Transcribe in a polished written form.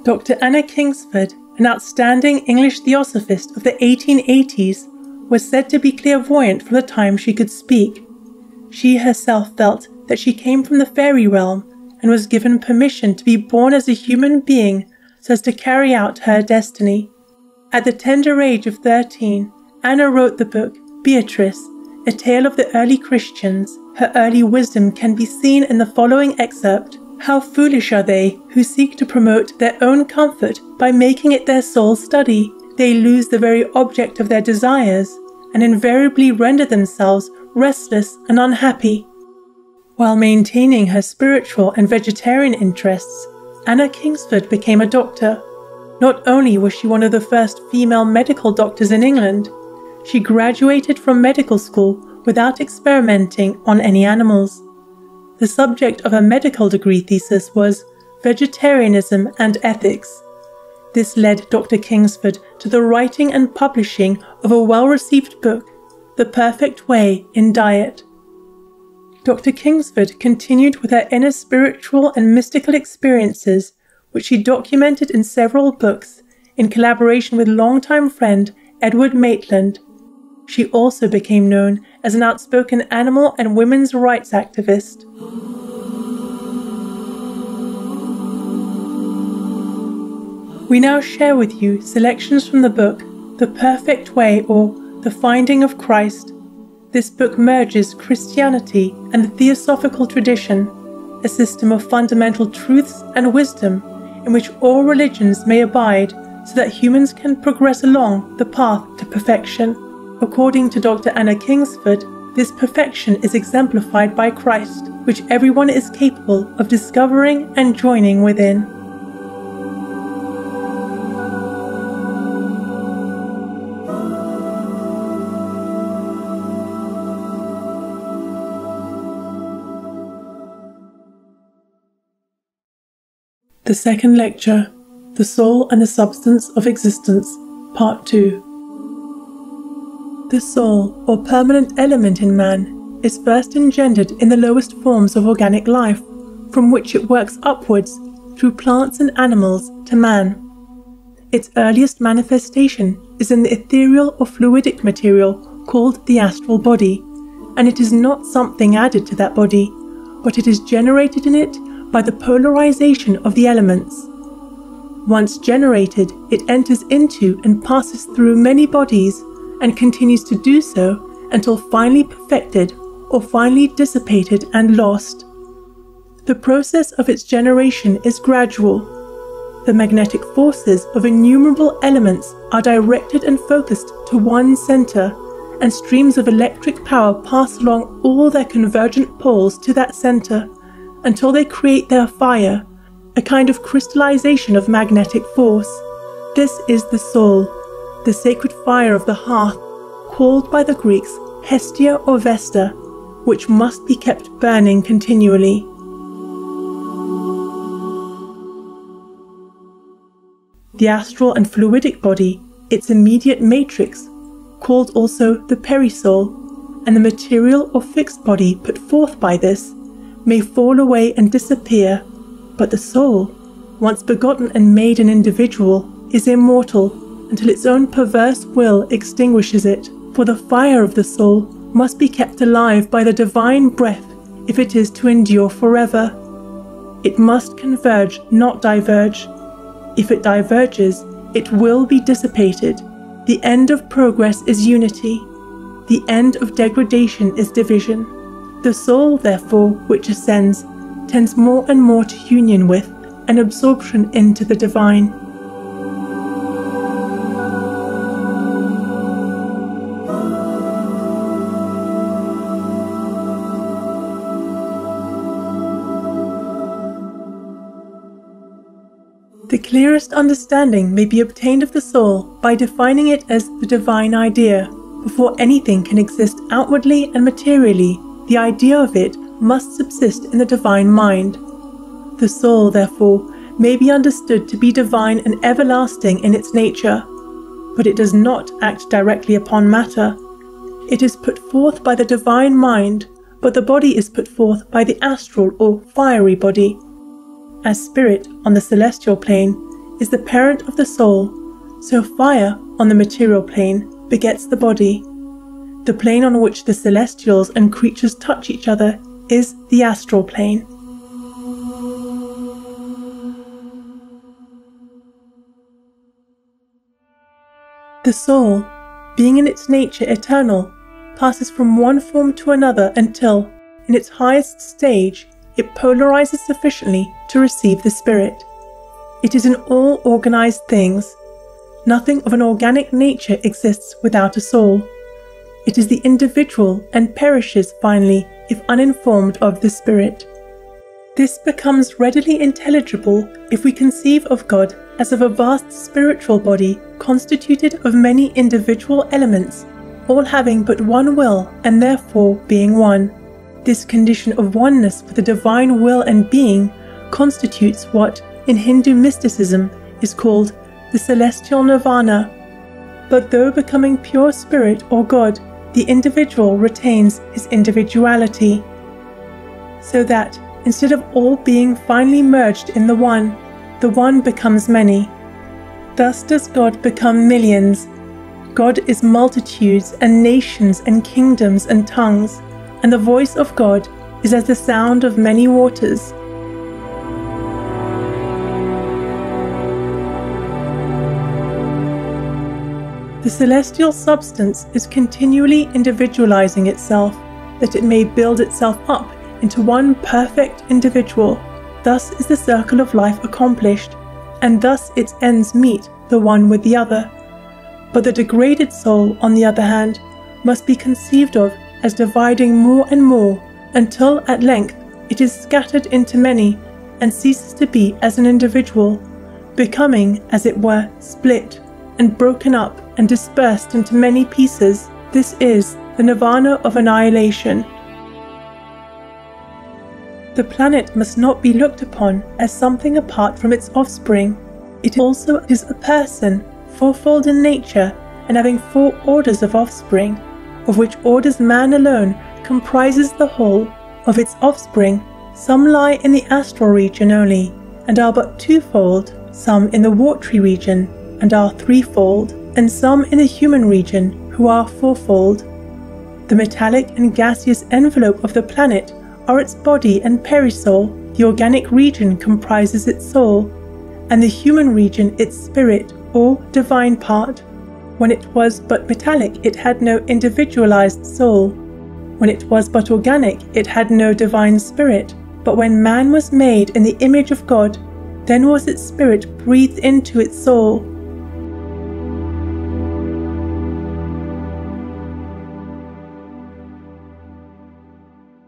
Dr. Anna Kingsford, an outstanding English theosophist of the 1880s, was said to be clairvoyant from the time she could speak. She herself felt that she came from the fairy realm and was given permission to be born as a human being so as to carry out her destiny. At the tender age of 13, Anna wrote the book Beatrice, a tale of the early Christians. Her early wisdom can be seen in the following excerpt. How foolish are they who seek to promote their own comfort by making it their sole study. They lose the very object of their desires and invariably render themselves restless and unhappy. While maintaining her spiritual and vegetarian interests, Anna Kingsford became a doctor. Not only was she one of the first female medical doctors in England, she graduated from medical school without experimenting on any animals. The subject of her medical degree thesis was Vegetarianism and Ethics. This led Dr. Kingsford to the writing and publishing of a well-received book, The Perfect Way in Diet. Dr. Kingsford continued with her inner spiritual and mystical experiences, which she documented in several books in collaboration with longtime friend Edward Maitland. She also became known as an outspoken animal and women's rights activist. We now share with you selections from the book The Perfect Way, or The Finding of Christ. This book merges Christianity and the theosophical tradition, a system of fundamental truths and wisdom in which all religions may abide so that humans can progress along the path to perfection. According to Dr. Anna Kingsford, this perfection is exemplified by Christ, which everyone is capable of discovering and joining within. The second lecture, The Soul and the Substance of Existence, Part 2. The soul, or permanent element in man, is first engendered in the lowest forms of organic life, from which it works upwards through plants and animals to man. Its earliest manifestation is in the ethereal or fluidic material called the astral body, and it is not something added to that body, but it is generated in it by the polarization of the elements. Once generated, it enters into and passes through many bodies and continues to do so until finally perfected or finally dissipated and lost. The process of its generation is gradual. The magnetic forces of innumerable elements are directed and focused to one center, and streams of electric power pass along all their convergent poles to that center until they create their fire, a kind of crystallization of magnetic force. This is the soul, the sacred fire of the hearth, called by the Greeks Hestia or Vesta, which must be kept burning continually. The astral and fluidic body, its immediate matrix, called also the perisoul, and the material or fixed body put forth by this, may fall away and disappear, but the soul, once begotten and made an individual, is immortal until its own perverse will extinguishes it, for the fire of the soul must be kept alive by the divine breath if it is to endure forever. It must converge, not diverge. If it diverges, it will be dissipated. The end of progress is unity. The end of degradation is division. The soul, therefore, which ascends, tends more and more to union with and absorption into the divine. The clearest understanding may be obtained of the soul by defining it as the divine idea. Before anything can exist outwardly and materially, the idea of it must subsist in the divine mind. The soul, therefore, may be understood to be divine and everlasting in its nature, but it does not act directly upon matter. It is put forth by the divine mind, but the body is put forth by the astral or fiery body. As spirit on the celestial plane, is the parent of the soul, so fire on the material plane begets the body. The plane on which the celestials and creatures touch each other is the astral plane. The soul, being in its nature eternal, passes from one form to another until, in its highest stage, it polarizes sufficiently to receive the spirit. It is in all organized things. Nothing of an organic nature exists without a soul. It is the individual and perishes finally if uninformed of the spirit. This becomes readily intelligible if we conceive of God as of a vast spiritual body constituted of many individual elements, all having but one will and therefore being one. This condition of oneness with the divine will and being constitutes what, in Hindu mysticism, is called the celestial nirvana. But though becoming pure spirit or God, the individual retains his individuality, so that, instead of all being finally merged in the one becomes many. Thus does God become millions. God is multitudes and nations and kingdoms and tongues, and the voice of God is as the sound of many waters. The celestial substance is continually individualizing itself, that it may build itself up into one perfect individual. Thus is the circle of life accomplished, and thus its ends meet the one with the other. But the degraded soul, on the other hand, must be conceived of as dividing more and more, until at length it is scattered into many, and ceases to be as an individual, becoming, as it were, split, and broken up, and dispersed into many pieces. This is the nirvana of annihilation. The planet must not be looked upon as something apart from its offspring. It also is a person, fourfold in nature, and having 4 orders of offspring, of which orders man alone comprises the whole. Of its offspring, some lie in the astral region only, and are but 2-fold, some in the watery region, and are 3-fold, and some in the human region, who are 4-fold. The metallic and gaseous envelope of the planet are its body and perisoul. The organic region comprises its soul, and the human region its spirit, or divine part. When it was but metallic, it had no individualized soul. When it was but organic, it had no divine spirit. But when man was made in the image of God, then was its spirit breathed into its soul,